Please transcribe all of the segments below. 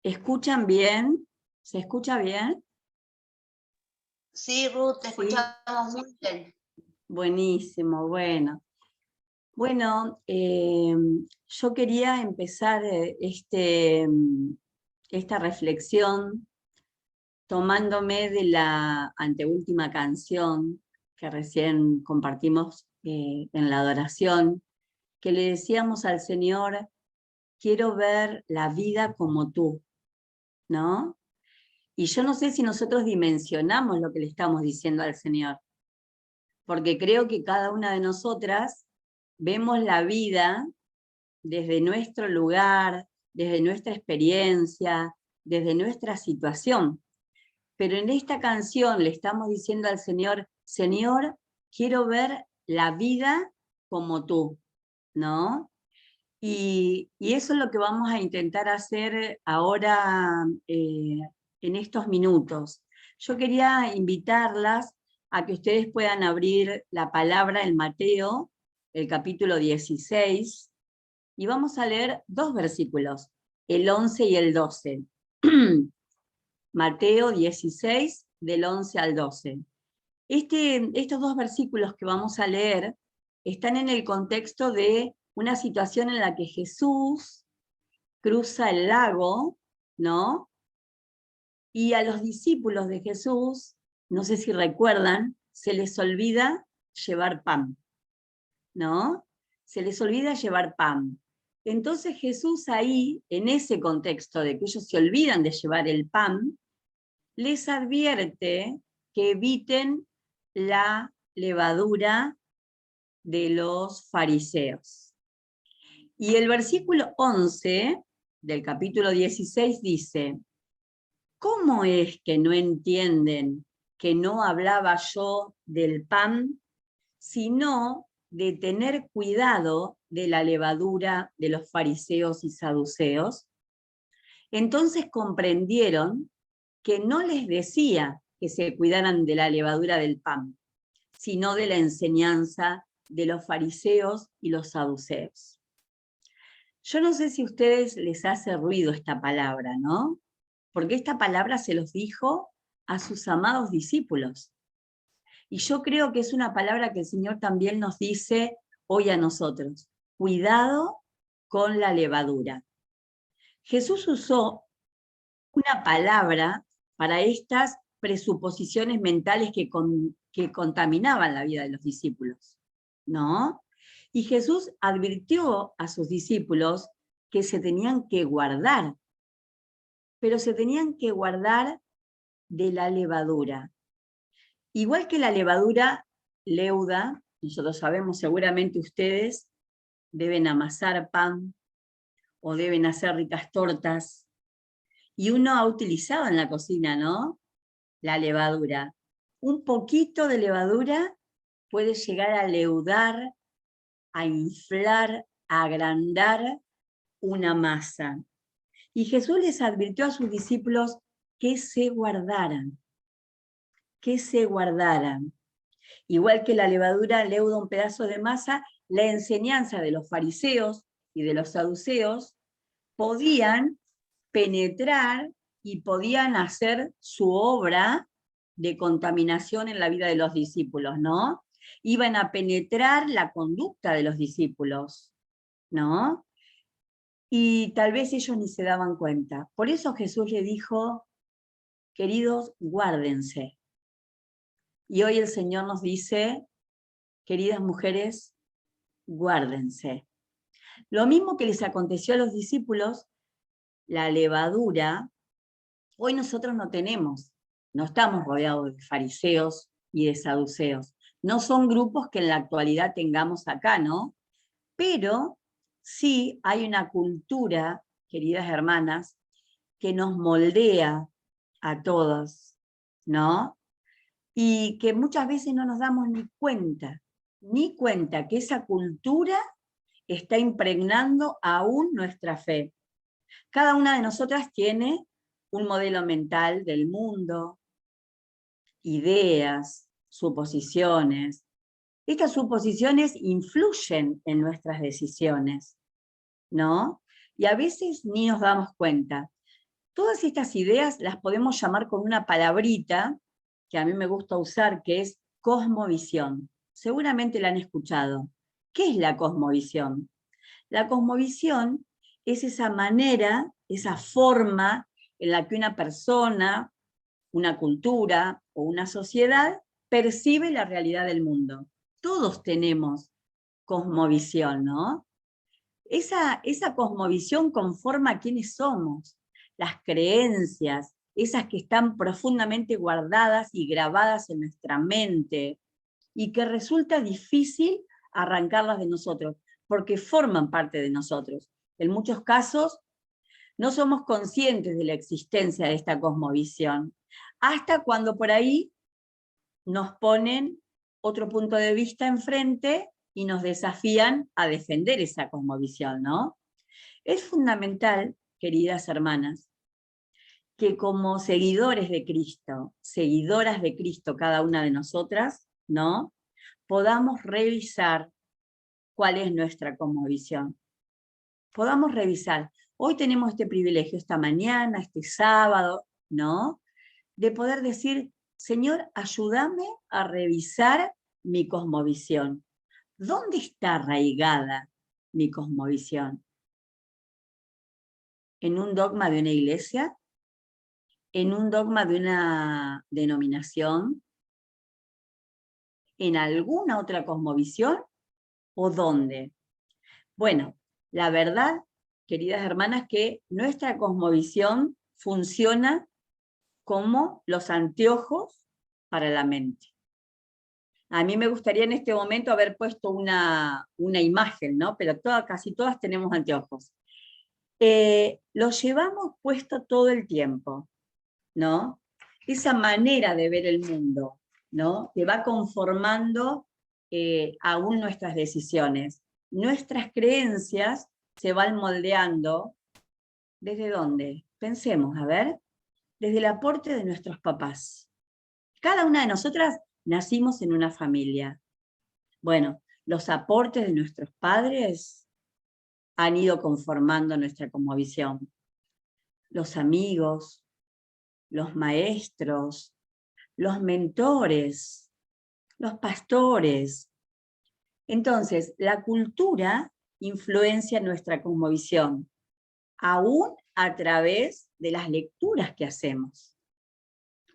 ¿Escuchan bien? ¿Se escucha bien? Sí, Ruth, te Sí, escuchamos muy bien. buenísimo, bueno. Bueno, yo quería empezar esta reflexión tomándome de la anteúltima canción que recién compartimos en la adoración, que le decíamos al Señor, quiero ver la vida como tú, ¿no? Y yo no sé si nosotros dimensionamos lo que le estamos diciendo al Señor, porque creo que cada una de nosotras vemos la vida desde nuestro lugar, desde nuestra experiencia, desde nuestra situación. Pero en esta canción le estamos diciendo al Señor, Señor, quiero ver la vida como tú, ¿no? Y eso es lo que vamos a intentar hacer ahora en estos minutos. Yo quería invitarlas a que ustedes puedan abrir la palabra en Mateo, el capítulo 16, y vamos a leer dos versículos, el 11 y el 12. Mateo 16, del 11 al 12. Estos dos versículos que vamos a leer están en el contexto de una situación en la que Jesús cruza el lago, ¿no? Y a los discípulos de Jesús, no sé si recuerdan, se les olvida llevar pan, ¿no? Se les olvida llevar pan. Entonces Jesús ahí, en ese contexto de que ellos se olvidan de llevar el pan, les advierte que eviten la levadura de los fariseos. Y el versículo 11 del capítulo 16 dice, ¿cómo es que no entienden que no hablaba yo del pan, sino de tener cuidado de la levadura de los fariseos y saduceos? Entonces comprendieron que no les decía que se cuidaran de la levadura del pan, sino de la enseñanza de los fariseos y los saduceos. Yo no sé si a ustedes les hace ruido esta palabra, ¿no? Porque esta palabra se los dijo a sus amados discípulos. Y yo creo que es una palabra que el Señor también nos dice hoy a nosotros. Cuidado con la levadura. Jesús usó una palabra para estas presuposiciones mentales que contaminaban la vida de los discípulos, ¿no? Y Jesús advirtió a sus discípulos que se tenían que guardar, pero se tenían que guardar de la levadura. Igual que la levadura leuda, nosotros sabemos, seguramente ustedes deben amasar pan o deben hacer ricas tortas, y uno ha utilizado en la cocina, ¿no? La levadura. Un poquito de levadura puede llegar a leudar, a inflar, a agrandar una masa. Y Jesús les advirtió a sus discípulos que se guardaran, que se guardaran. Igual que la levadura leuda un pedazo de masa, la enseñanza de los fariseos y de los saduceos podían penetrar y podían hacer su obra de contaminación en la vida de los discípulos, ¿no? Iban a penetrar la conducta de los discípulos, ¿no? Y tal vez ellos ni se daban cuenta. Por eso Jesús le dijo, queridos, guárdense. Y hoy el Señor nos dice, queridas mujeres, guárdense. Lo mismo que les aconteció a los discípulos, la levadura, hoy nosotros no tenemos, no estamos rodeados de fariseos y de saduceos. No son grupos que en la actualidad tengamos acá, ¿no? Pero sí hay una cultura, queridas hermanas, que nos moldea a todos, ¿no? Y que muchas veces no nos damos ni cuenta que esa cultura está impregnando aún nuestra fe. Cada una de nosotras tiene un modelo mental del mundo, ideas, suposiciones. Estas suposiciones influyen en nuestras decisiones, ¿no? Y a veces ni nos damos cuenta. Todas estas ideas las podemos llamar con una palabrita que a mí me gusta usar, que es cosmovisión. Seguramente la han escuchado. ¿Qué es la cosmovisión? La cosmovisión es esa manera, esa forma en la que una persona, una cultura o una sociedad percibe la realidad del mundo. Todos tenemos cosmovisión, ¿no? Esa cosmovisión conforma quiénes somos, las creencias, esas que están profundamente guardadas y grabadas en nuestra mente, y que resulta difícil arrancarlas de nosotros, porque forman parte de nosotros. En muchos casos no somos conscientes de la existencia de esta cosmovisión, hasta cuando por ahí nos ponen otro punto de vista enfrente y nos desafían a defender esa cosmovisión, ¿no? Es fundamental, queridas hermanas, que como seguidores de Cristo, seguidoras de Cristo cada una de nosotras, ¿no? Podamos revisar cuál es nuestra cosmovisión. Podamos revisar. Hoy tenemos este privilegio, esta mañana, este sábado, ¿no? De poder decir, Señor, ayúdame a revisar mi cosmovisión. ¿Dónde está arraigada mi cosmovisión? ¿En un dogma de una iglesia? ¿En un dogma de una denominación? ¿En alguna otra cosmovisión? ¿O dónde? Bueno, la verdad, queridas hermanas, que nuestra cosmovisión funciona como los anteojos para la mente. A mí me gustaría en este momento haber puesto una imagen, ¿no? Pero casi todas tenemos anteojos. Los llevamos puesto todo el tiempo, ¿no? Esa manera de ver el mundo, ¿no? Que va conformando aún nuestras decisiones. Nuestras creencias se van moldeando. ¿Desde dónde? Pensemos, a ver. Desde el aporte de nuestros papás. Cada una de nosotras nacimos en una familia. Bueno, los aportes de nuestros padres han ido conformando nuestra cosmovisión. Los amigos, los maestros, los mentores, los pastores. Entonces, la cultura influencia nuestra cosmovisión, aún a través de las lecturas que hacemos.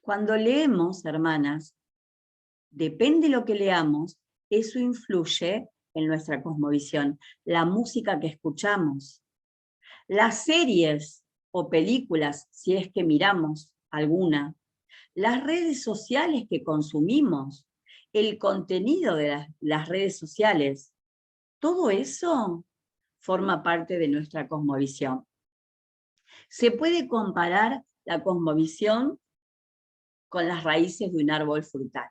Cuando leemos, hermanas, depende de lo que leamos, eso influye en nuestra cosmovisión. La música que escuchamos, las series o películas, si es que miramos alguna, las redes sociales que consumimos, el contenido de las redes sociales, todo eso forma parte de nuestra cosmovisión. Se puede comparar la cosmovisión con las raíces de un árbol frutal.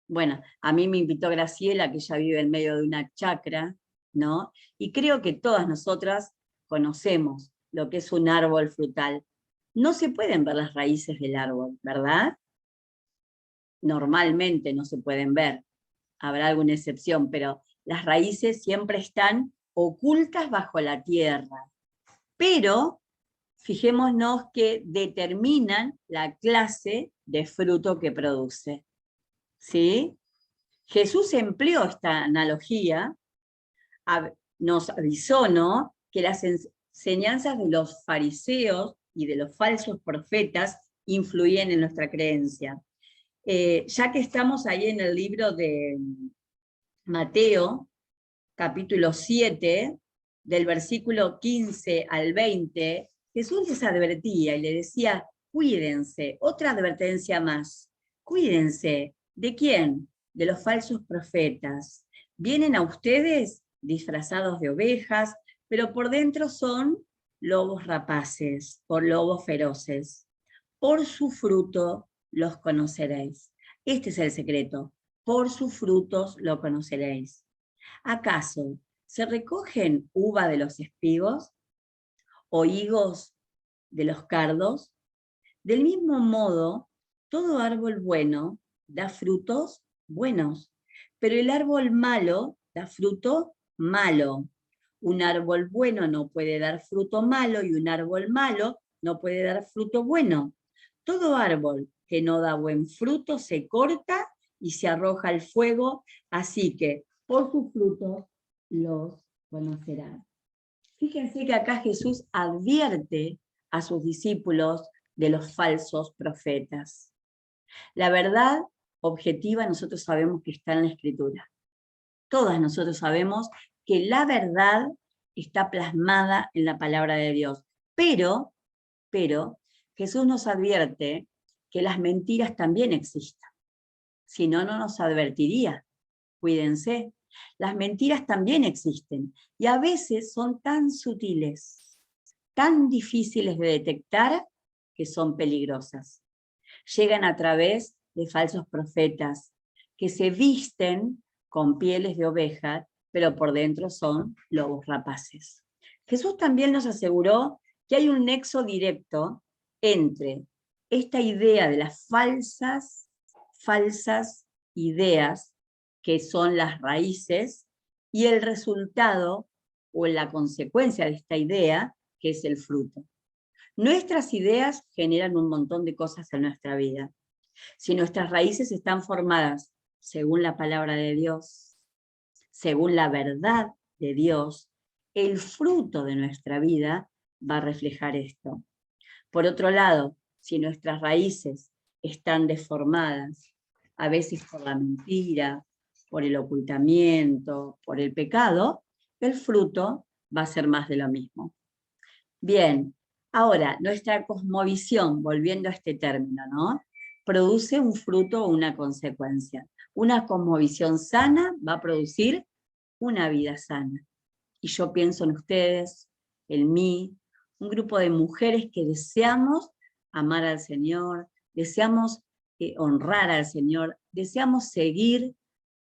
Bueno, a mí me invitó Graciela, que ella vive en medio de una chacra, ¿no? Y creo que todas nosotras conocemos lo que es un árbol frutal. No se pueden ver las raíces del árbol, ¿verdad? Normalmente no se pueden ver, habrá alguna excepción, pero las raíces siempre están ocultas bajo la tierra. Pero fijémonos que determinan la clase de fruto que produce. ¿Sí? Jesús empleó esta analogía, nos avisó, ¿no?, que las enseñanzas de los fariseos y de los falsos profetas influían en nuestra creencia. Ya que estamos ahí en el libro de Mateo, capítulo 7, del versículo 15 al 20, Jesús les advertía y le decía, cuídense, otra advertencia más, cuídense. ¿De quién? De los falsos profetas. Vienen a ustedes disfrazados de ovejas, pero por dentro son lobos rapaces o lobos feroces. Por su fruto los conoceréis. Este es el secreto. Por sus frutos lo conoceréis. ¿Acaso se recogen uva de los espigos o higos de los cardos? Del mismo modo, todo árbol bueno da frutos buenos, pero el árbol malo da fruto malo. Un árbol bueno no puede dar fruto malo y un árbol malo no puede dar fruto bueno. Todo árbol que no da buen fruto se corta y se arroja al fuego, así que por sus frutos los conocerán. Fíjense que acá Jesús advierte a sus discípulos de los falsos profetas. La verdad objetiva nosotros sabemos que está en la Escritura. Todas nosotros sabemos que la verdad está plasmada en la palabra de Dios. Pero Jesús nos advierte que las mentiras también existen. Si no, no nos advertiría. Cuídense. Las mentiras también existen y a veces son tan sutiles, tan difíciles de detectar, que son peligrosas. Llegan a través de falsos profetas que se visten con pieles de oveja, pero por dentro son lobos rapaces. Jesús también nos aseguró que hay un nexo directo entre esta idea de las falsas ideas, que son las raíces, y el resultado o la consecuencia de esta idea, que es el fruto. Nuestras ideas generan un montón de cosas en nuestra vida. Si nuestras raíces están formadas según la palabra de Dios, según la verdad de Dios, el fruto de nuestra vida va a reflejar esto. Por otro lado, si nuestras raíces están deformadas, a veces por la mentira, por el ocultamiento, por el pecado, el fruto va a ser más de lo mismo. Bien, ahora, nuestra cosmovisión, volviendo a este término, ¿no?, produce un fruto o una consecuencia. Una cosmovisión sana va a producir una vida sana. Y yo pienso en ustedes, en mí, un grupo de mujeres que deseamos amar al Señor, deseamos honrar al Señor, deseamos seguir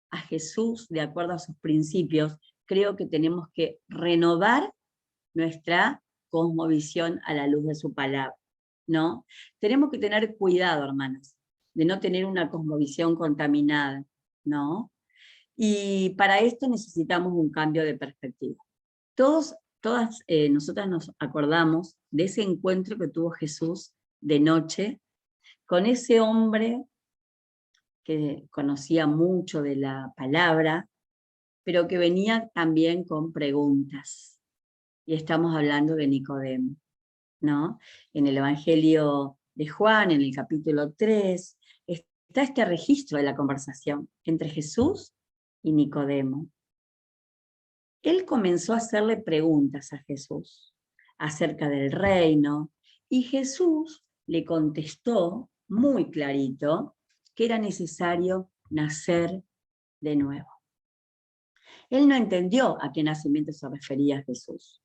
a Jesús de acuerdo a sus principios. Creo que tenemos que renovar nuestra cosmovisión a la luz de su palabra, ¿no? Tenemos que tener cuidado, hermanas, de no tener una cosmovisión contaminada, ¿no? Y para esto necesitamos un cambio de perspectiva. Todas nosotras nos acordamos de ese encuentro que tuvo Jesús de noche con ese hombre que conocía mucho de la palabra, pero que venía también con preguntas. Y estamos hablando de Nicodemo, ¿no? En el Evangelio de Juan, en el capítulo 3, está este registro de la conversación entre Jesús y Nicodemo. Él comenzó a hacerle preguntas a Jesús acerca del reino, y Jesús le contestó muy clarito que era necesario nacer de nuevo. Él no entendió a qué nacimiento se refería Jesús,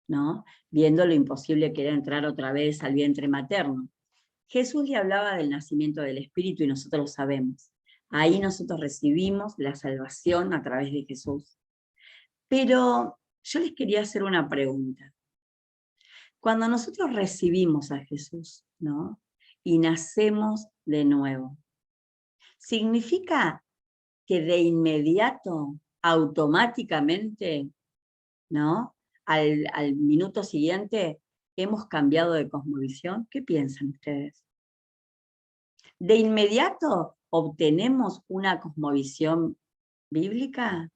¿no?, viendo lo imposible que era entrar otra vez al vientre materno. Jesús le hablaba del nacimiento del Espíritu y nosotros lo sabemos. Ahí nosotros recibimos la salvación a través de Jesús. Pero yo les quería hacer una pregunta. Cuando nosotros recibimos a Jesús, ¿no?, y nacemos de nuevo, ¿significa que de inmediato, automáticamente, ¿no?, al minuto siguiente, hemos cambiado de cosmovisión? ¿Qué piensan ustedes? ¿De inmediato obtenemos una cosmovisión bíblica?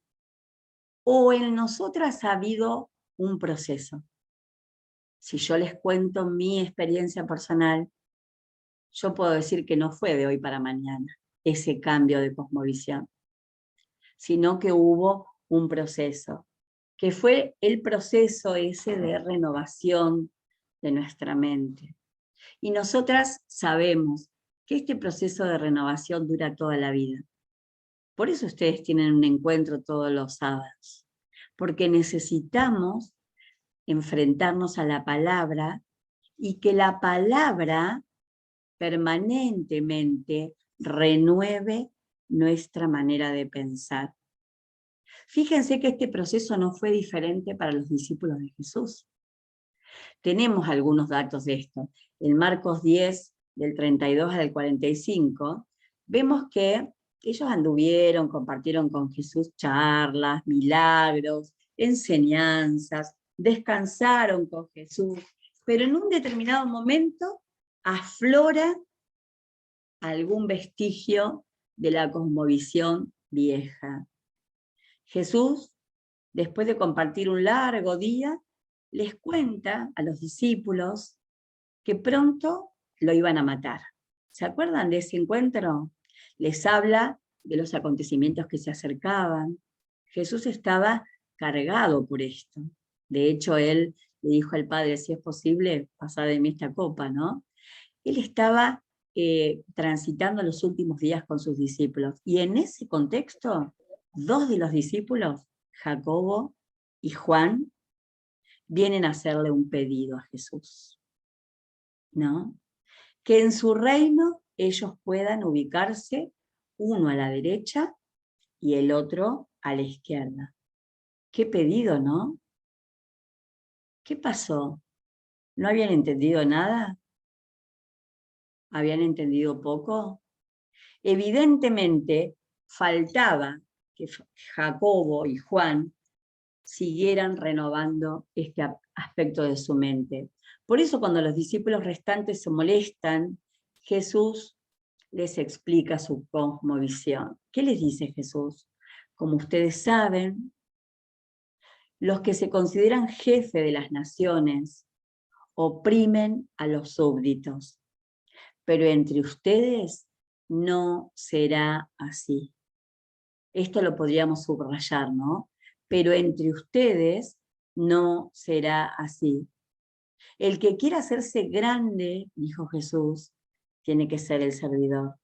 ¿O en nosotras ha habido un proceso? Si yo les cuento mi experiencia personal, yo puedo decir que no fue de hoy para mañana ese cambio de cosmovisión, sino que hubo un proceso, que fue el proceso ese de renovación de nuestra mente. Y nosotras sabemos que este proceso de renovación dura toda la vida. Por eso ustedes tienen un encuentro todos los sábados, porque necesitamos enfrentarnos a la palabra y que la palabra permanentemente renueve nuestra manera de pensar. Fíjense que este proceso no fue diferente para los discípulos de Jesús. Tenemos algunos datos de esto. En Marcos 10, del 32 al 45, vemos que ellos anduvieron, compartieron con Jesús charlas, milagros, enseñanzas, descansaron con Jesús, pero en un determinado momento aflora algún vestigio de la cosmovisión vieja. Jesús, después de compartir un largo día, les cuenta a los discípulos que pronto lo iban a matar. ¿Se acuerdan de ese encuentro? Les habla de los acontecimientos que se acercaban. Jesús estaba cargado por esto. De hecho, él le dijo al Padre, si es posible, pasad de mí esta copa, ¿no? Él estaba transitando los últimos días con sus discípulos. Y en ese contexto, dos de los discípulos, Jacobo y Juan, vienen a hacerle un pedido a Jesús, ¿no? Que en su reino ellos puedan ubicarse, uno a la derecha y el otro a la izquierda. Qué pedido, ¿no? ¿Qué pasó? ¿No habían entendido nada? ¿Habían entendido poco? Evidentemente, faltaba que Jacobo y Juan siguieran renovando este aspecto de su mente. Por eso cuando los discípulos restantes se molestan, Jesús les explica su cosmovisión. ¿Qué les dice Jesús? Como ustedes saben, los que se consideran jefe de las naciones oprimen a los súbditos, pero entre ustedes no será así. Esto lo podríamos subrayar, ¿no? Pero entre ustedes no será así. El que quiera hacerse grande, dijo Jesús, tiene que ser el servidor,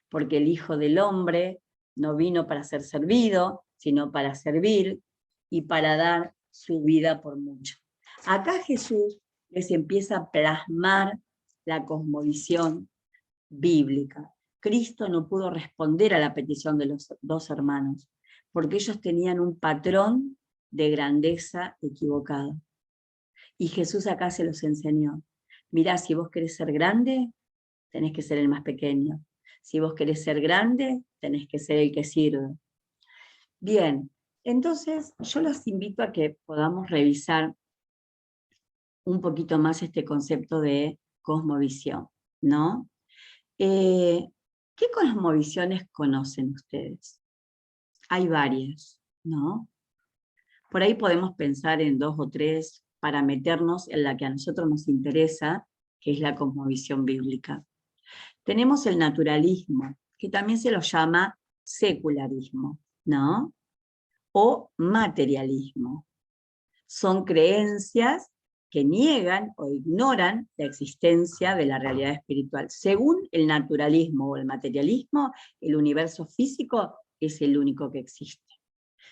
porque el Hijo del Hombre no vino para ser servido, sino para servir y para dar su vida por mucho. Acá Jesús les empieza a plasmar la cosmovisión bíblica. Cristo no pudo responder a la petición de los dos hermanos, porque ellos tenían un patrón de grandeza equivocado. Y Jesús acá se los enseñó. Mirá, si vos querés ser grande, tenés que ser el más pequeño. Si vos querés ser grande, tenés que ser el que sirve. Bien, entonces yo los invito a que podamos revisar un poquito más este concepto de cosmovisión, ¿no? ¿Qué cosmovisiones conocen ustedes? Hay varias, ¿no? Por ahí podemos pensar en 2 o 3 para meternos en la que a nosotros nos interesa, que es la cosmovisión bíblica. Tenemos el naturalismo, que también se lo llama secularismo, ¿no? O materialismo. Son creencias que niegan o ignoran la existencia de la realidad espiritual. Según el naturalismo o el materialismo, el universo físico es el único que existe.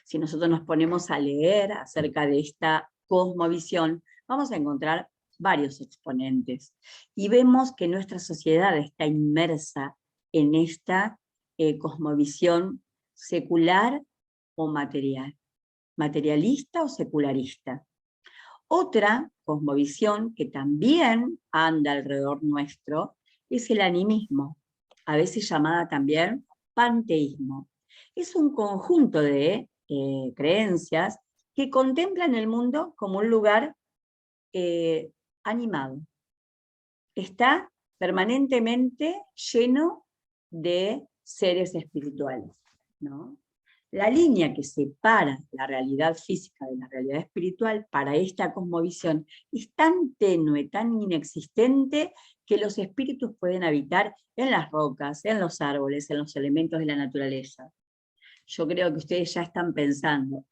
Si nosotros nos ponemos a leer acerca de esta cosmovisión, vamos a encontrar varios exponentes. Y vemos que nuestra sociedad está inmersa en esta cosmovisión secular o material, materialista o secularista. Otra cosmovisión que también anda alrededor nuestro es el animismo, a veces llamada también panteísmo. Es un conjunto de creencias que contemplan el mundo como un lugar animado. Está permanentemente lleno de seres espirituales, ¿no? La línea que separa la realidad física de la realidad espiritual para esta cosmovisión es tan tenue, tan inexistente, que los espíritus pueden habitar en las rocas, en los árboles, en los elementos de la naturaleza. Yo creo que ustedes ya están pensando,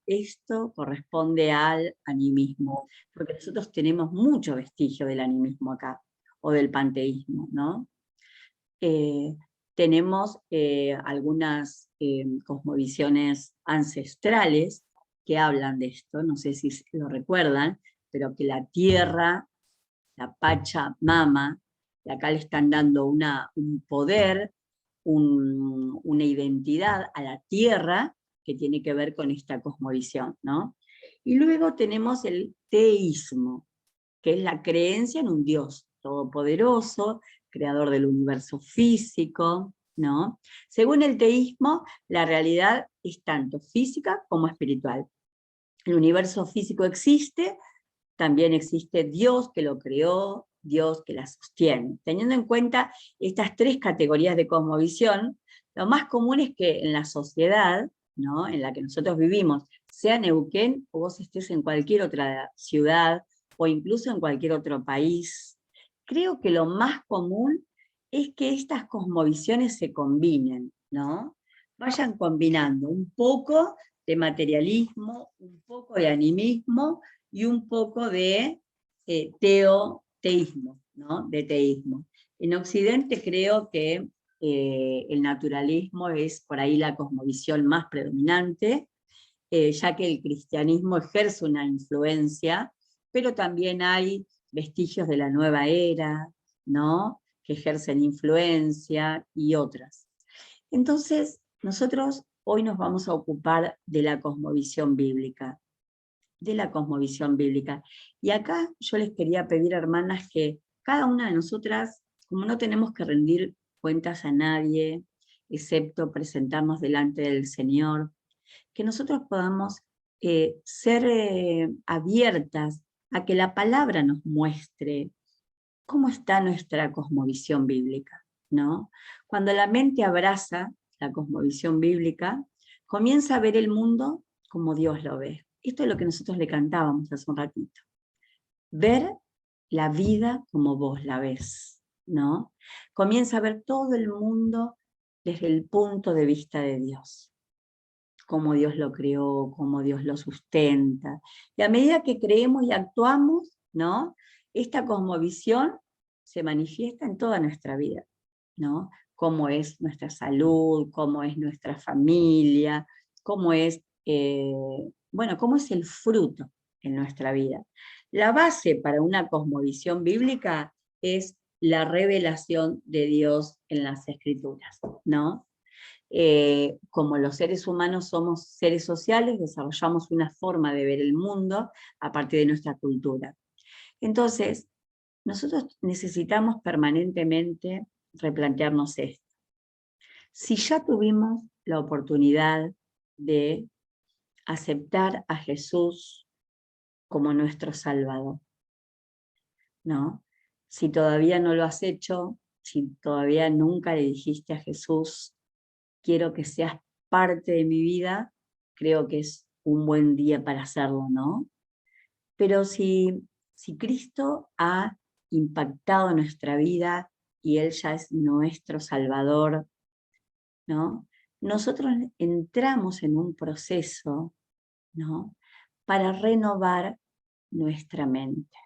esto corresponde al animismo, porque nosotros tenemos mucho vestigio del animismo acá, o del panteísmo, ¿no? Tenemos algunas cosmovisiones ancestrales que hablan de esto, no sé si lo recuerdan, pero que la tierra, la Pachamama, y acá le están dando un poder, una identidad a la tierra que tiene que ver con esta cosmovisión, ¿no? Y luego tenemos el teísmo, que es la creencia en un Dios todopoderoso, creador del universo físico, ¿no? Según el teísmo, la realidad es tanto física como espiritual. El universo físico existe también existe Dios que lo creó, Dios que la sostiene. Teniendo en cuenta estas tres categorías de cosmovisión, lo más común es que en la sociedad, ¿no?, en la que nosotros vivimos, sea Neuquén o vos estés en cualquier otra ciudad o incluso en cualquier otro país, creo que lo más común es que estas cosmovisiones se combinen, ¿no? Vayan combinando un poco de materialismo, un poco de animismo y un poco de teísmo, ¿no? De teísmo. En Occidente creo que el naturalismo es por ahí la cosmovisión más predominante, ya que el cristianismo ejerce una influencia, pero también hay vestigios de la nueva era, ¿no?, que ejercen influencia y otras. Entonces, nosotros hoy nos vamos a ocupar de la cosmovisión bíblica, Y acá yo les quería pedir, hermanas, que cada una de nosotras, como no tenemos que rendir cuentas a nadie, excepto presentarnos delante del Señor, que nosotros podamos ser abiertas a que la palabra nos muestre cómo está nuestra cosmovisión bíblica, ¿no? Cuando la mente abraza la cosmovisión bíblica, comienza a ver el mundo como Dios lo ve. Esto es lo que nosotros le cantábamos hace un ratito. Ver la vida como vos la ves, ¿no? Comienza a ver todo el mundo desde el punto de vista de Dios. Cómo Dios lo creó, cómo Dios lo sustenta. Y a medida que creemos y actuamos, ¿no?, esta cosmovisión se manifiesta en toda nuestra vida, ¿no? Cómo es nuestra salud, cómo es nuestra familia, cómo es, bueno, cómo es el fruto en nuestra vida. La base para una cosmovisión bíblica es la revelación de Dios en las Escrituras, ¿no? Como los seres humanos somos seres sociales, desarrollamos una forma de ver el mundo a partir de nuestra cultura. Entonces, nosotros necesitamos permanentemente replantearnos esto. Si ya tuvimos la oportunidad de aceptar a Jesús como nuestro Salvador, ¿no? Si todavía no lo has hecho, si todavía nunca le dijiste a Jesús, quiero que seas parte de mi vida, creo que es un buen día para hacerlo, ¿no? Pero si Cristo ha impactado nuestra vida y Él ya es nuestro Salvador, ¿no?, nosotros entramos en un proceso, ¿no?, para renovar nuestra mente.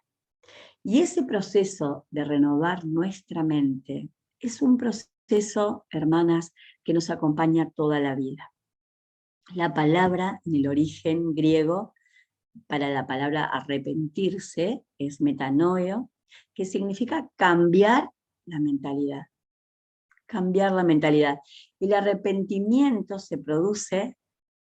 Y ese proceso de renovar nuestra mente es un proceso, hermanas, que nos acompaña toda la vida. La palabra, en el origen griego, para la palabra arrepentirse, es metanoeo, que significa cambiar la mentalidad. Cambiar la mentalidad. Y el arrepentimiento se produce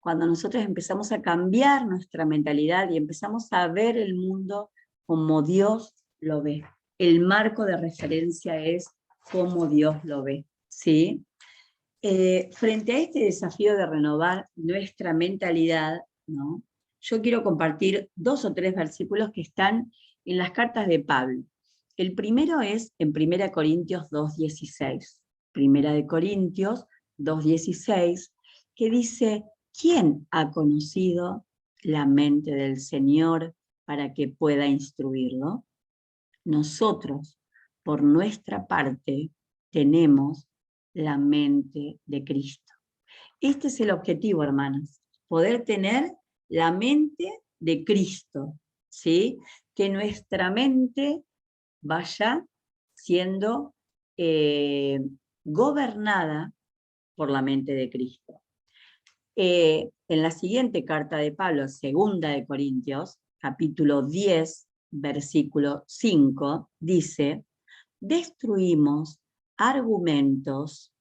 cuando nosotros empezamos a cambiar nuestra mentalidad y empezamos a ver el mundo como Dios lo ve. El marco de referencia es cómo Dios lo ve, ¿sí? Frente a este desafío de renovar nuestra mentalidad, ¿no?, yo quiero compartir 2 o 3 versículos que están en las cartas de Pablo. El primero es en 1 Corintios 2:16. 1 Corintios 2:16, que dice: ¿quién ha conocido la mente del Señor para que pueda instruirlo? Nosotros, por nuestra parte, tenemos la mente de Cristo. Este es el objetivo, hermanos, poder tener la mente de Cristo, ¿sí? Que nuestra mente vaya siendo gobernada por la mente de Cristo. En la siguiente carta de Pablo, 2 de Corintios, capítulo 10, versículo 5, dice: destruimos argumentos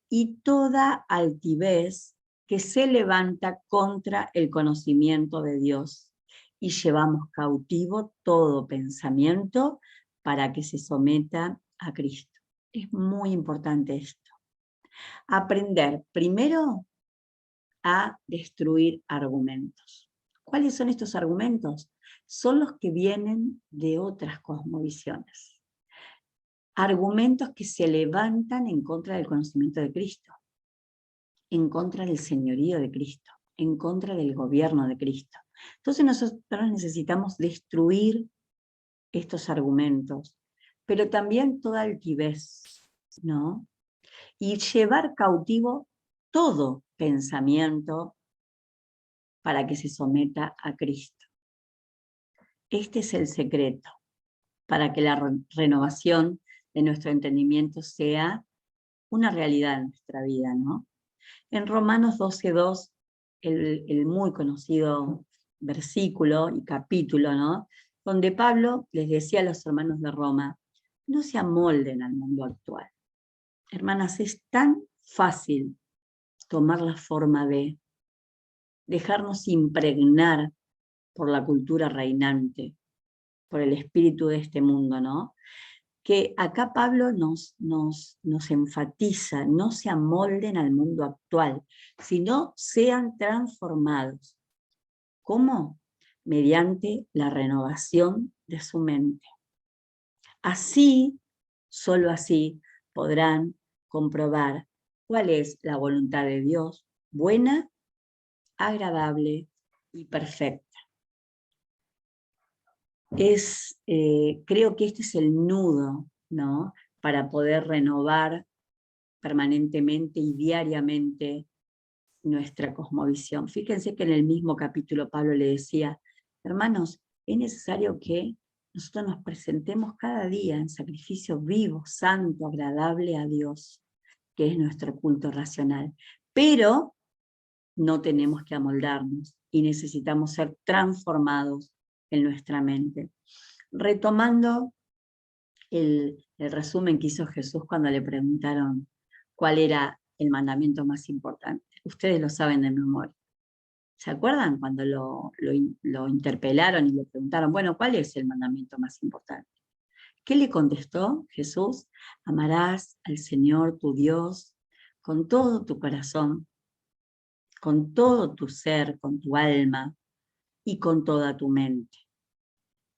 y toda altivez que se levanta contra el conocimiento de Dios, y llevamos cautivo todo pensamiento para que se someta a Cristo. Es muy importante esto. Aprender primero a destruir argumentos. ¿Cuáles son estos argumentos? son los que vienen de otras cosmovisiones. Argumentos que se levantan en contra del conocimiento de Cristo, en contra del señorío de Cristo, en contra del gobierno de Cristo. Entonces nosotros necesitamos destruir estos argumentos, pero también toda altivez, ¿no? Y llevar cautivo todo pensamiento para que se someta a Cristo. Este es el secreto para que la renovación de nuestro entendimiento sea una realidad en nuestra vida, ¿no? En Romanos 12:2, el muy conocido versículo y capítulo, ¿no? Donde Pablo les decía a los hermanos de Roma, no se amolden al mundo actual. Hermanas, es tan fácil tomar la forma de dejarnos impregnar por la cultura reinante, por el espíritu de este mundo, ¿no? Que acá Pablo nos enfatiza, no se amolden al mundo actual, sino sean transformados. ¿Cómo? Mediante la renovación de su mente. Así, solo así, podrán comprobar cuál es la voluntad de Dios, buena, agradable y perfecta. Creo que este es el nudo, ¿no? Para poder renovar permanentemente y diariamente nuestra cosmovisión. Fíjense que en el mismo capítulo Pablo le decía, hermanos, es necesario que nosotros nos presentemos cada día en sacrificio vivo, santo, agradable a Dios, que es nuestro culto racional. Pero no tenemos que amoldarnos y necesitamos ser transformados en nuestra mente. Retomando el resumen que hizo Jesús cuando le preguntaron cuál era el mandamiento más importante. Ustedes lo saben de memoria. ¿Se acuerdan cuando lo interpelaron y le preguntaron, bueno, ¿cuál es el mandamiento más importante? ¿Qué le contestó Jesús? Amarás al Señor tu Dios con todo tu corazón, con todo tu ser, con tu alma y con toda tu mente.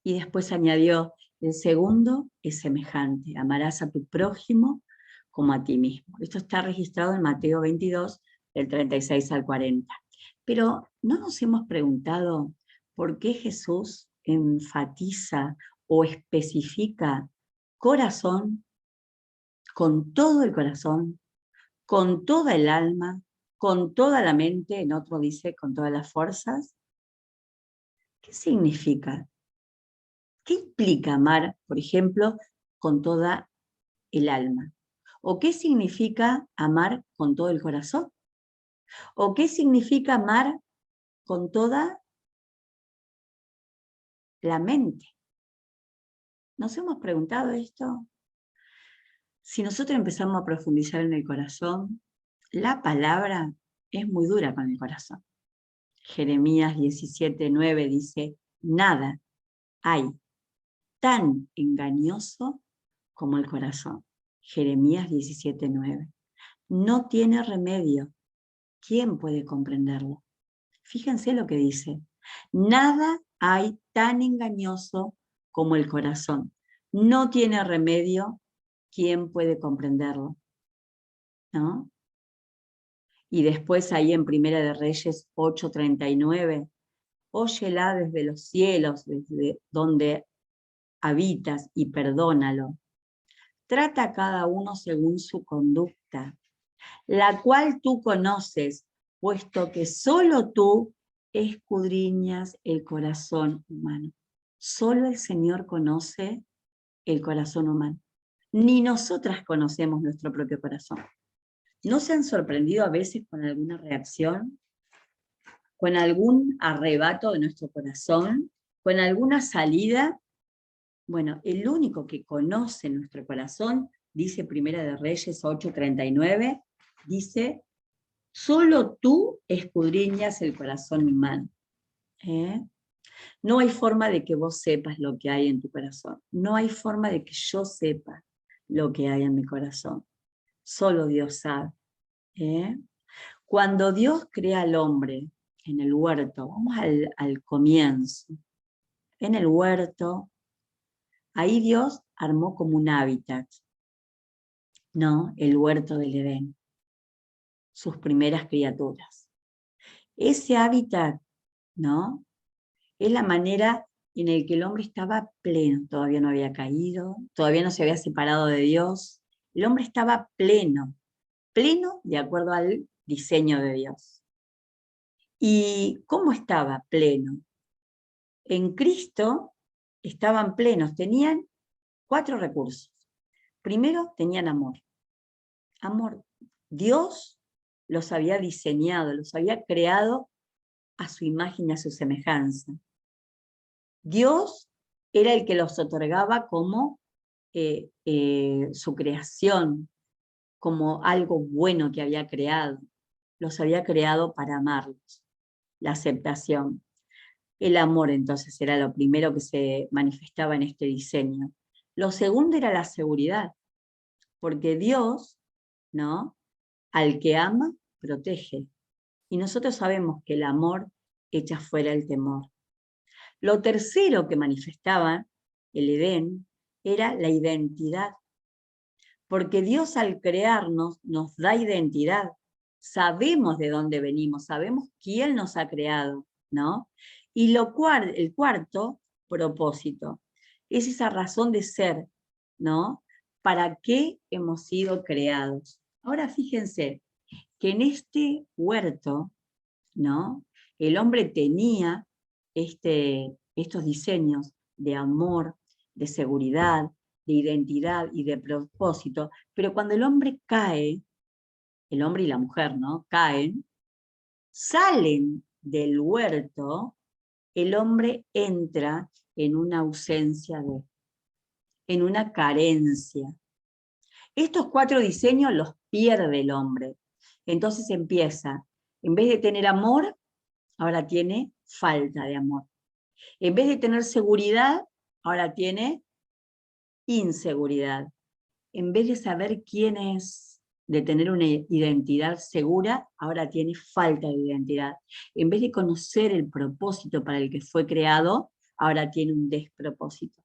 Y después añadió, el segundo es semejante, amarás a tu prójimo como a ti mismo. Esto está registrado en Mateo 22, del 36 al 40. Pero ¿no nos hemos preguntado por qué Jesús enfatiza o especifica corazón, con todo el corazón, con toda el alma, con toda la mente, en otro dice con todas las fuerzas? ¿Qué significa? ¿Qué implica amar, por ejemplo, con toda el alma? ¿O qué significa amar con todo el corazón? ¿O qué significa amar con toda la mente? ¿Nos hemos preguntado esto? Si nosotros empezamos a profundizar en el corazón, la palabra es muy dura con el corazón. Jeremías 17:9 dice, nada hay tan engañoso como el corazón. Jeremías 17:9. No tiene remedio. ¿Quién puede comprenderlo? Fíjense lo que dice. Nada hay tan engañoso como el corazón. No tiene remedio. ¿Quién puede comprenderlo? ¿No? Y después ahí en Primera de Reyes 8:39, óyela desde los cielos, desde donde habitas, y perdónalo. Trata a cada uno según su conducta, la cual tú conoces, puesto que solo tú escudriñas el corazón humano. Solo el Señor conoce el corazón humano. Ni nosotras conocemos nuestro propio corazón. ¿No se han sorprendido a veces con alguna reacción? ¿Con algún arrebato de nuestro corazón? ¿Con alguna salida? Bueno, el único que conoce nuestro corazón, dice Primera de Reyes 8:39, dice, solo tú escudriñas el corazón humano. No hay forma de que vos sepas lo que hay en tu corazón. No hay forma de que yo sepa lo que hay en mi corazón. Solo Dios sabe. Cuando Dios crea al hombre en el huerto, vamos al comienzo, en el huerto. Ahí Dios armó como un hábitat, ¿no? El huerto del Edén, sus primeras criaturas. Ese hábitat, ¿no? Es la manera en la que el hombre estaba pleno, todavía no había caído, todavía no se había separado de Dios. El hombre estaba pleno, pleno de acuerdo al diseño de Dios. ¿Y cómo estaba pleno? En Cristo estaban plenos, tenían 4 recursos. Primero, tenían amor. Amor. Dios los había diseñado, los había creado a su imagen y a su semejanza. Dios era el que los otorgaba como su creación, como algo bueno que había creado. Los había creado para amarlos. La aceptación. El amor, entonces, era lo primero que se manifestaba en este diseño. Lo segundo era la seguridad, porque Dios, ¿no?, al que ama, protege. Y nosotros sabemos que el amor echa fuera el temor. Lo tercero que manifestaba el Edén era la identidad, porque Dios al crearnos nos da identidad. Sabemos de dónde venimos, sabemos quién nos ha creado, ¿no? Y el cuarto, propósito. Es esa razón de ser, ¿no? ¿Para qué hemos sido creados? Ahora fíjense que en este huerto, ¿no?, el hombre tenía estos diseños de amor, de seguridad, de identidad y de propósito, pero cuando el hombre cae, el hombre y la mujer, ¿no?, caen, salen del huerto, el hombre entra en una ausencia en una carencia. Estos 4 diseños los pierde el hombre. Entonces empieza, en vez de tener amor, ahora tiene falta de amor. En vez de tener seguridad, ahora tiene inseguridad. En vez de saber quién es, de tener una identidad segura, ahora tiene falta de identidad. En vez de conocer el propósito para el que fue creado, ahora tiene un despropósito.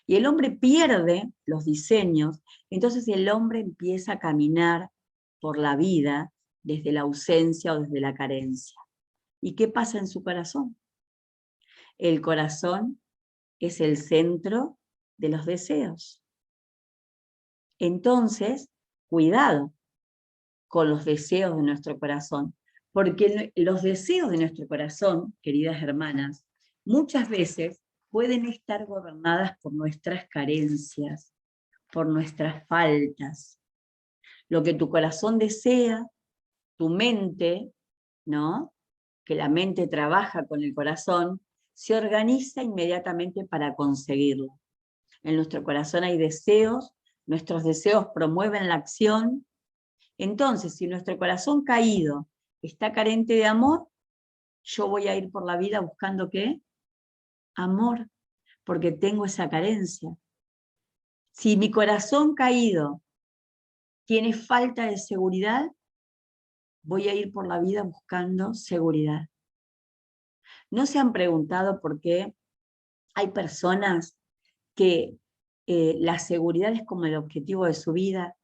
Y el hombre pierde los diseños, entonces el hombre empieza a caminar por la vida desde la ausencia o desde la carencia. ¿Y qué pasa en su corazón? El corazón es el centro de los deseos. Entonces, cuidado con los deseos de nuestro corazón, porque los deseos de nuestro corazón, queridas hermanas, muchas veces pueden estar gobernadas por nuestras carencias, por nuestras faltas. Lo que tu corazón desea, tu mente, ¿no?, que la mente trabaja con el corazón, se organiza inmediatamente para conseguirlo. En nuestro corazón hay deseos, nuestros deseos promueven la acción. Entonces, si nuestro corazón caído está carente de amor, yo voy a ir por la vida buscando ¿qué? Amor, porque tengo esa carencia. Si mi corazón caído tiene falta de seguridad, voy a ir por la vida buscando seguridad. ¿No se han preguntado por qué hay personas que la seguridad es como el objetivo de su vida?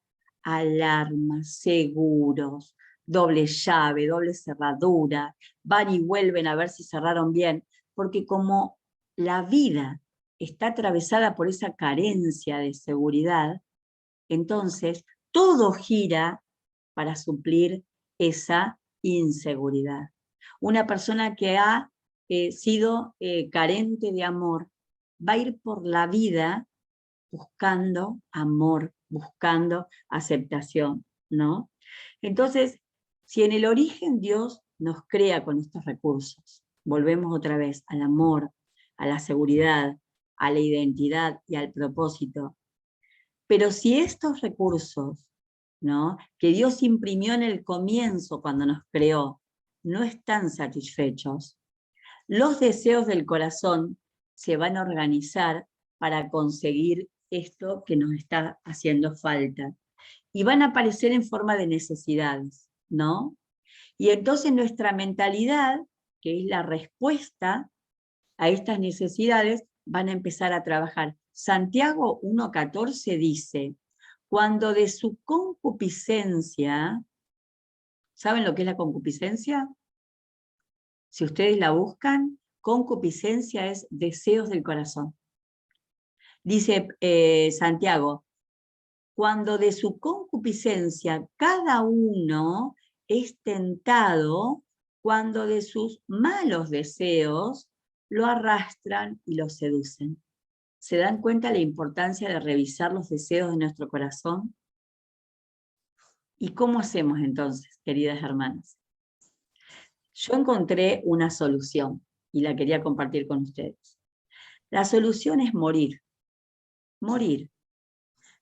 Alarmas, seguros, doble llave, doble cerradura, van y vuelven a ver si cerraron bien, porque como la vida está atravesada por esa carencia de seguridad, entonces todo gira para suplir esa inseguridad. Una persona que ha sido carente de amor va a ir por la vida buscando amor, buscando aceptación, ¿no? Entonces, si en el origen Dios nos crea con estos recursos, volvemos otra vez al amor, a la seguridad, a la identidad y al propósito, pero si estos recursos, ¿no?, que Dios imprimió en el comienzo cuando nos creó, no están satisfechos, los deseos del corazón se van a organizar para conseguir esto que nos está haciendo falta. Y van a aparecer en forma de necesidades, ¿no? Y entonces nuestra mentalidad, que es la respuesta a estas necesidades, van a empezar a trabajar. Santiago 1:14 dice, cuando de su concupiscencia, ¿saben lo que es la concupiscencia? Si ustedes la buscan, concupiscencia es deseos del corazón. Dice Santiago, cuando de su concupiscencia cada uno es tentado, cuando de sus malos deseos lo arrastran y lo seducen. ¿Se dan cuenta la importancia de revisar los deseos de nuestro corazón? ¿Y cómo hacemos entonces, queridas hermanas? Yo encontré una solución y la quería compartir con ustedes. La solución es morir. Morir.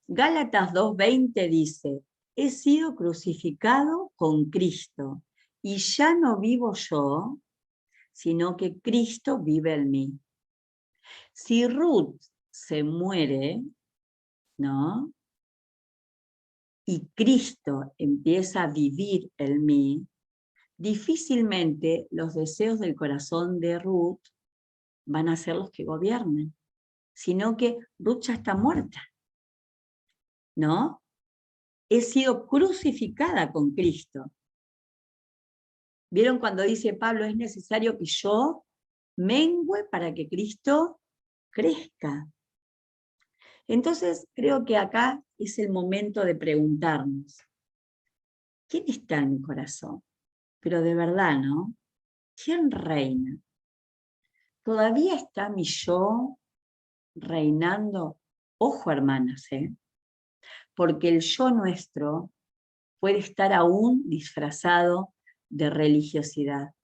Gálatas 2:20 dice, he sido crucificado con Cristo y ya no vivo yo, sino que Cristo vive en mí. Si Ruth se muere, ¿no? Y Cristo empieza a vivir en mí, difícilmente los deseos del corazón de Ruth van a ser los que gobiernen, sino que Ruth ya está muerta, ¿no? He sido crucificada con Cristo. ¿Vieron cuando dice Pablo, es necesario que yo mengüe para que Cristo crezca? Entonces creo que acá es el momento de preguntarnos, ¿quién está en mi corazón? Pero de verdad, ¿no? ¿Quién reina? ¿Todavía está mi yo reinando? Ojo, hermanas, porque el yo nuestro puede estar aún disfrazado de religiosidad.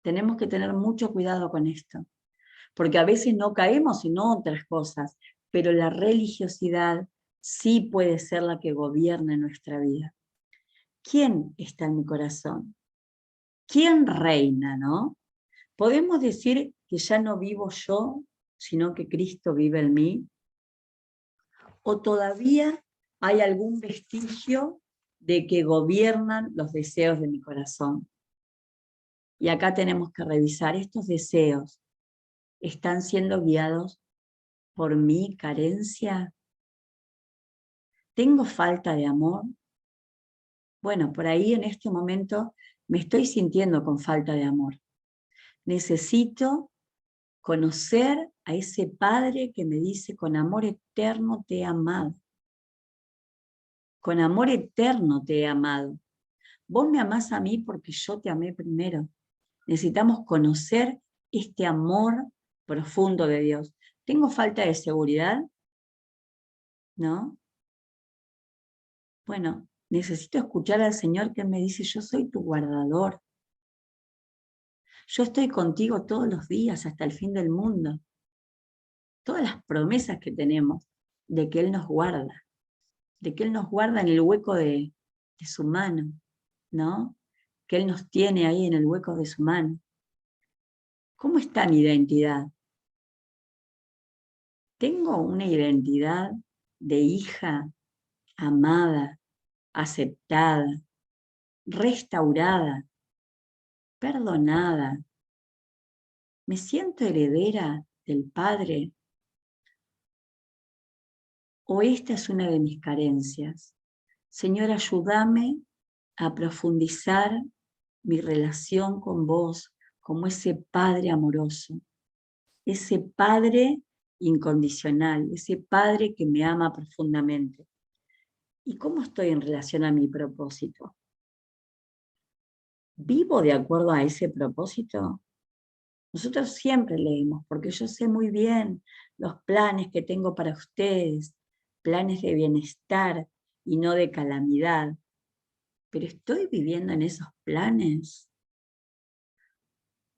Tenemos que tener mucho cuidado con esto, porque a veces no caemos en otras cosas, pero la religiosidad sí puede ser la que gobierne nuestra vida. ¿Quién está en mi corazón? ¿Quién reina, no? ¿Podemos decir que ya no vivo yo, sino que Cristo vive en mí? ¿O todavía hay algún vestigio de que gobiernan los deseos de mi corazón? Y acá tenemos que revisar, estos deseos están siendo guiados por mi carencia. ¿Tengo falta de amor? Bueno, por ahí en este momento me estoy sintiendo con falta de amor. Necesito conocer a ese Padre que me dice, con amor eterno te he amado. Con amor eterno te he amado. Vos me amás a mí porque yo te amé primero. Necesitamos conocer este amor profundo de Dios. ¿Tengo falta de seguridad? ¿No? Bueno, necesito escuchar al Señor que me dice, yo soy tu guardador. Yo estoy contigo todos los días hasta el fin del mundo. Todas las promesas que tenemos de que Él nos guarda, de que Él nos guarda en el hueco de su mano, ¿no? Que Él nos tiene ahí en el hueco de su mano. ¿Cómo está mi identidad? ¿Tengo una identidad de hija amada, aceptada, restaurada, perdonada? ¿Me siento heredera del Padre? ¿O esta es una de mis carencias? Señor, ayúdame a profundizar mi relación con vos como ese Padre amoroso, ese Padre incondicional, ese Padre que me ama profundamente. ¿Y cómo estoy en relación a mi propósito? ¿Vivo de acuerdo a ese propósito? Nosotros siempre leemos, porque yo sé muy bien los planes que tengo para ustedes, planes de bienestar y no de calamidad. Pero ¿estoy viviendo en esos planes?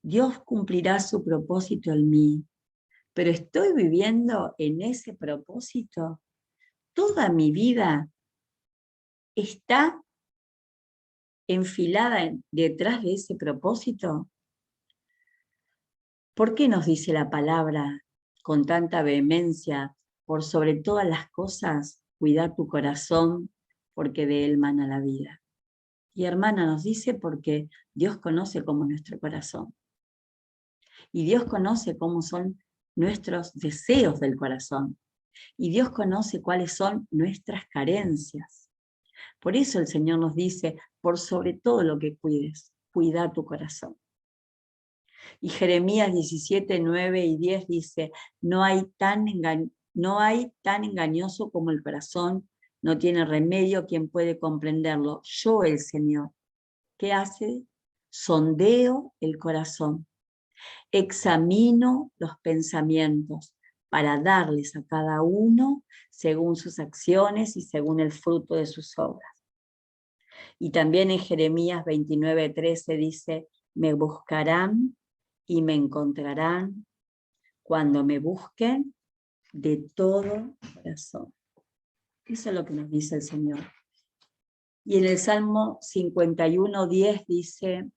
Dios cumplirá su propósito en mí, pero ¿estoy viviendo en ese propósito? ¿Toda mi vida está enfilada detrás de ese propósito? ¿Por qué nos dice la palabra con tanta vehemencia, por sobre todas las cosas, cuidar tu corazón, porque de él mana la vida? Y hermana, nos dice porque Dios conoce como nuestro corazón. Y Dios conoce cómo son nuestros deseos del corazón. Y Dios conoce cuáles son nuestras carencias. Por eso el Señor nos dice, por sobre todo lo que cuides, cuida tu corazón. Y Jeremías 17, 9 y 10 dice, no hay tan engañoso como el corazón, no tiene remedio quien puede comprenderlo. Yo, el Señor, ¿qué hace? Sondeo el corazón, examino los pensamientos para darles a cada uno según sus acciones y según el fruto de sus obras. Y también en Jeremías 29, 13 dice, me buscarán y me encontrarán cuando me busquen de todo corazón. Eso es lo que nos dice el Señor. Y en el Salmo 51, 10 dice,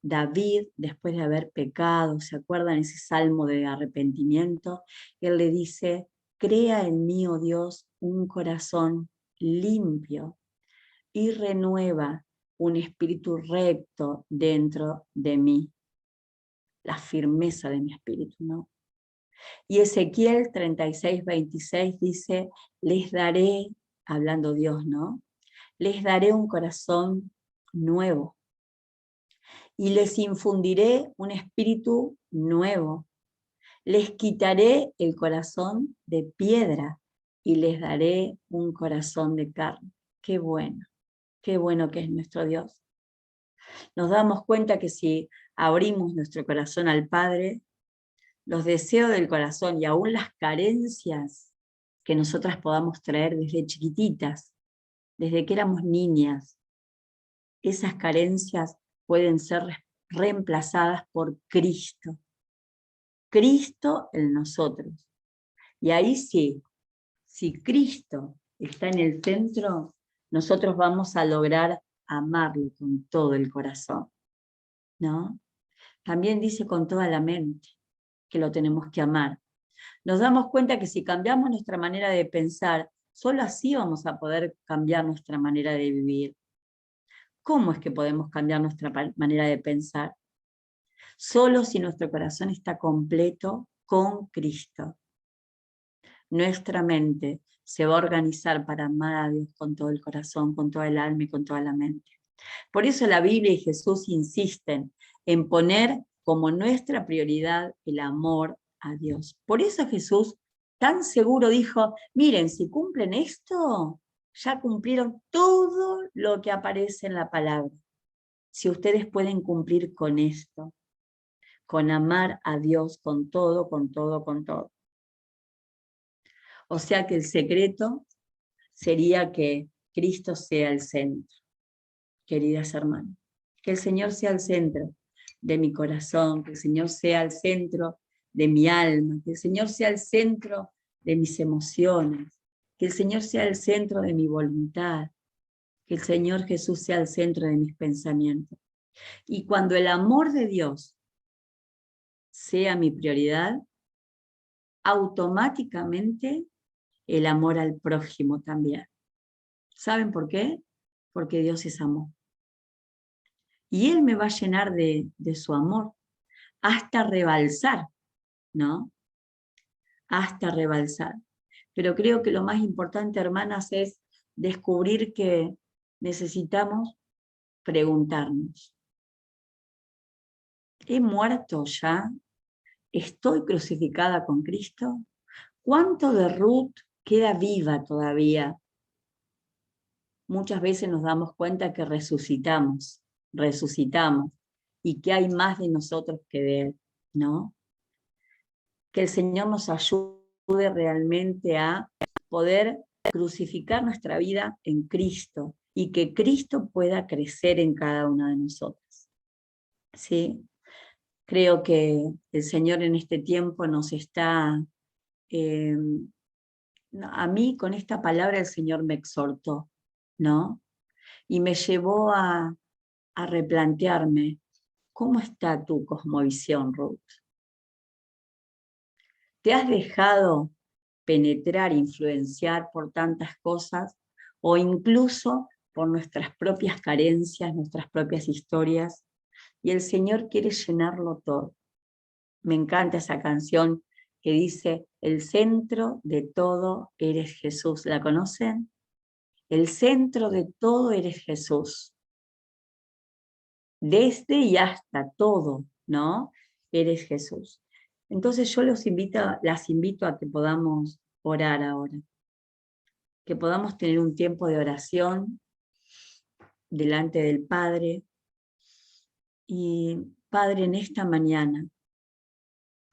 David, después de haber pecado, ¿se acuerdan ese salmo de arrepentimiento? Él le dice, crea en mí, oh Dios, un corazón limpio y renueva un espíritu recto dentro de mí. La firmeza de mi espíritu, ¿no? Y Ezequiel 36, 26 dice, les daré, hablando Dios, ¿no? Les daré un corazón nuevo y les infundiré un espíritu nuevo. Les quitaré el corazón de piedra y les daré un corazón de carne. Qué bueno que es nuestro Dios. Nos damos cuenta que si abrimos nuestro corazón al Padre, los deseos del corazón y aún las carencias que nosotras podamos traer desde chiquititas, desde que éramos niñas, esas carencias pueden ser reemplazadas por Cristo. Cristo en nosotros. Y ahí sí, si Cristo está en el centro, nosotros vamos a lograr amarlo con todo el corazón, ¿no? También dice con toda la mente que lo tenemos que amar. Nos damos cuenta que si cambiamos nuestra manera de pensar, solo así vamos a poder cambiar nuestra manera de vivir. ¿Cómo es que podemos cambiar nuestra manera de pensar? Solo si nuestro corazón está completo con Cristo. Nuestra mente se va a organizar para amar a Dios con todo el corazón, con toda el alma y con toda la mente. Por eso la Biblia y Jesús insisten en poner como nuestra prioridad el amor a Dios. Por eso Jesús tan seguro dijo, miren, si cumplen esto, ya cumplieron todo lo que aparece en la palabra. Si ustedes pueden cumplir con esto, con amar a Dios con todo, con todo, con todo. O sea que el secreto sería que Cristo sea el centro, queridas hermanas. Que el Señor sea el centro de mi corazón, que el Señor sea el centro de mi alma, que el Señor sea el centro de mis emociones, que el Señor sea el centro de mi voluntad, que el Señor Jesús sea el centro de mis pensamientos. Y cuando el amor de Dios sea mi prioridad, automáticamente el amor al prójimo también. ¿Saben por qué? Porque Dios es amor. Y Él me va a llenar de su amor, hasta rebalsar, ¿no? Hasta rebalsar. Pero creo que lo más importante, hermanas, es descubrir que necesitamos preguntarnos, ¿he muerto ya? ¿Estoy crucificada con Cristo? ¿Cuánto de Ruth queda viva todavía? Muchas veces nos damos cuenta que resucitamos, y que hay más de nosotros que de Él, ¿no? Que el Señor nos ayude realmente a poder crucificar nuestra vida en Cristo y que Cristo pueda crecer en cada una de nosotras. ¿Sí? Creo que el Señor en este tiempo nos está... a mí con esta palabra el Señor me exhortó, ¿no? Y me llevó a replantearme, ¿cómo está tu cosmovisión, Ruth? ¿Te has dejado penetrar, influenciar por tantas cosas o incluso por nuestras propias carencias, nuestras propias historias? Y el Señor quiere llenarlo todo. Me encanta esa canción que dice, el centro de todo eres Jesús. ¿La conocen? El centro de todo eres Jesús. Desde y hasta todo, ¿no? Eres Jesús. Entonces yo las invito a que podamos orar ahora. Que podamos tener un tiempo de oración delante del Padre. Y Padre, en esta mañana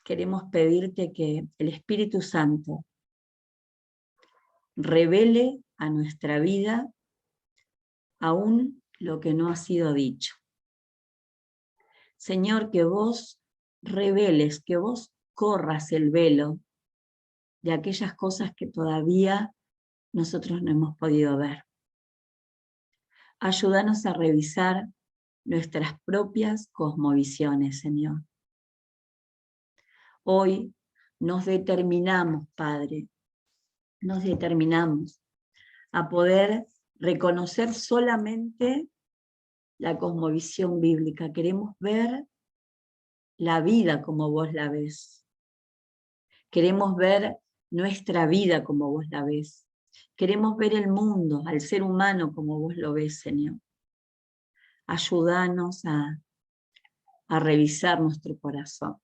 queremos pedirte que el Espíritu Santo revele a nuestra vida aún lo que no ha sido dicho. Señor, que vos reveles, que vos corras el velo de aquellas cosas que todavía nosotros no hemos podido ver. Ayúdanos a revisar nuestras propias cosmovisiones, Señor. Hoy nos determinamos, Padre, nos determinamos a poder reconocer solamente la cosmovisión bíblica. Queremos ver la vida como vos la ves. Queremos ver nuestra vida como vos la ves. Queremos ver el mundo, al ser humano como vos lo ves, Señor. Ayúdanos a revisar nuestro corazón.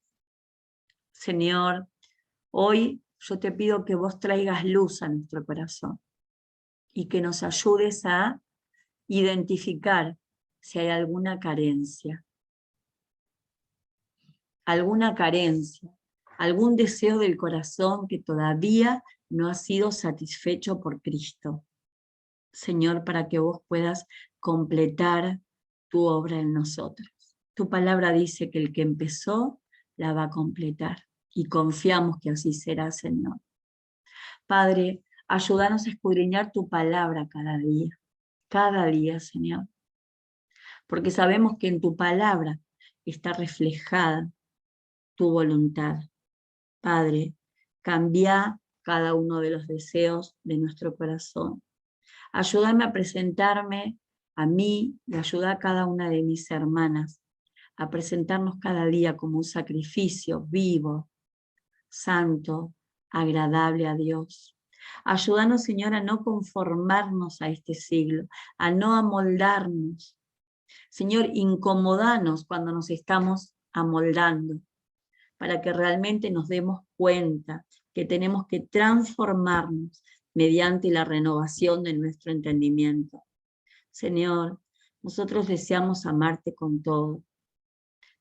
Señor, hoy yo te pido que vos traigas luz a nuestro corazón y que nos ayudes a identificar si hay alguna carencia, algún deseo del corazón que todavía no ha sido satisfecho por Cristo. Señor, para que vos puedas completar tu obra en nosotros. Tu palabra dice que el que empezó la va a completar y confiamos que así será, Señor. Padre, ayúdanos a escudriñar tu palabra cada día, Señor. Porque sabemos que en tu palabra está reflejada tu voluntad. Padre, cambia cada uno de los deseos de nuestro corazón. Ayúdame a presentarme a mí y ayuda a cada una de mis hermanas a presentarnos cada día como un sacrificio vivo, santo, agradable a Dios. Ayúdanos, Señor, a no conformarnos a este siglo, a no amoldarnos. Señor, incomodanos cuando nos estamos amoldando, para que realmente nos demos cuenta que tenemos que transformarnos mediante la renovación de nuestro entendimiento. Señor, nosotros deseamos amarte con todo.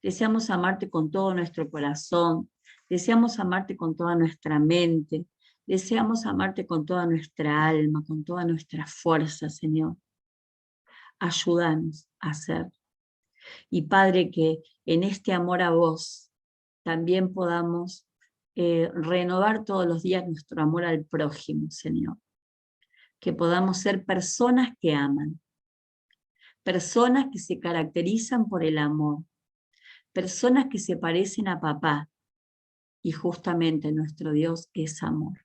Deseamos amarte con todo nuestro corazón. Deseamos amarte con toda nuestra mente. Deseamos amarte con toda nuestra alma, con toda nuestra fuerza, Señor. Ayúdanos a hacerlo. Y Padre, que en este amor a vos también podamos renovar todos los días nuestro amor al prójimo, Señor. Que podamos ser personas que aman, personas que se caracterizan por el amor, personas que se parecen a papá, y justamente nuestro Dios es amor.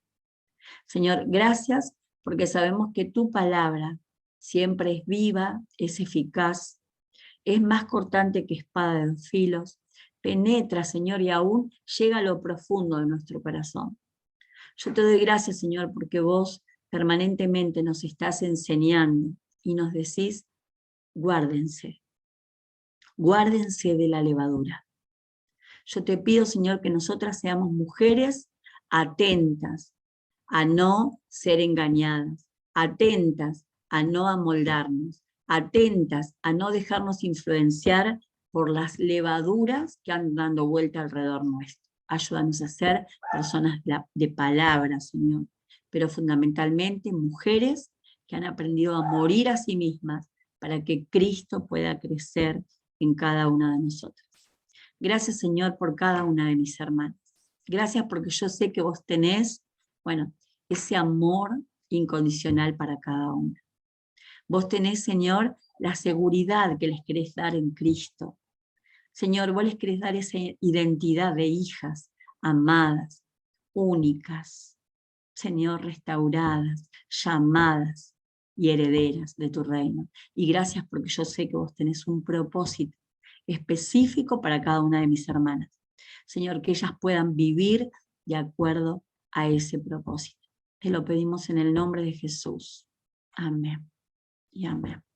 Señor, gracias porque sabemos que tu palabra siempre es viva, es eficaz, es más cortante que espada de dos filos, penetra, Señor, y aún llega a lo profundo de nuestro corazón. Yo te doy gracias, Señor, porque vos permanentemente nos estás enseñando y nos decís, guárdense de la levadura. Yo te pido, Señor, que nosotras seamos mujeres atentas a no ser engañadas, atentas a no amoldarnos, atentas a no dejarnos influenciar por las levaduras que andan dando vuelta alrededor nuestro. Ayúdanos a ser personas de palabra, Señor, pero fundamentalmente mujeres que han aprendido a morir a sí mismas para que Cristo pueda crecer en cada una de nosotras. Gracias, Señor, por cada una de mis hermanas. Gracias porque yo sé que vos tenés, ese amor incondicional para cada una. Vos tenés, Señor, la seguridad que les querés dar en Cristo. Señor, vos les querés dar esa identidad de hijas amadas, únicas, Señor, restauradas, llamadas y herederas de tu reino. Y gracias porque yo sé que vos tenés un propósito específico para cada una de mis hermanas. Señor, que ellas puedan vivir de acuerdo a ese propósito. Te lo pedimos en el nombre de Jesús. Amén y amén.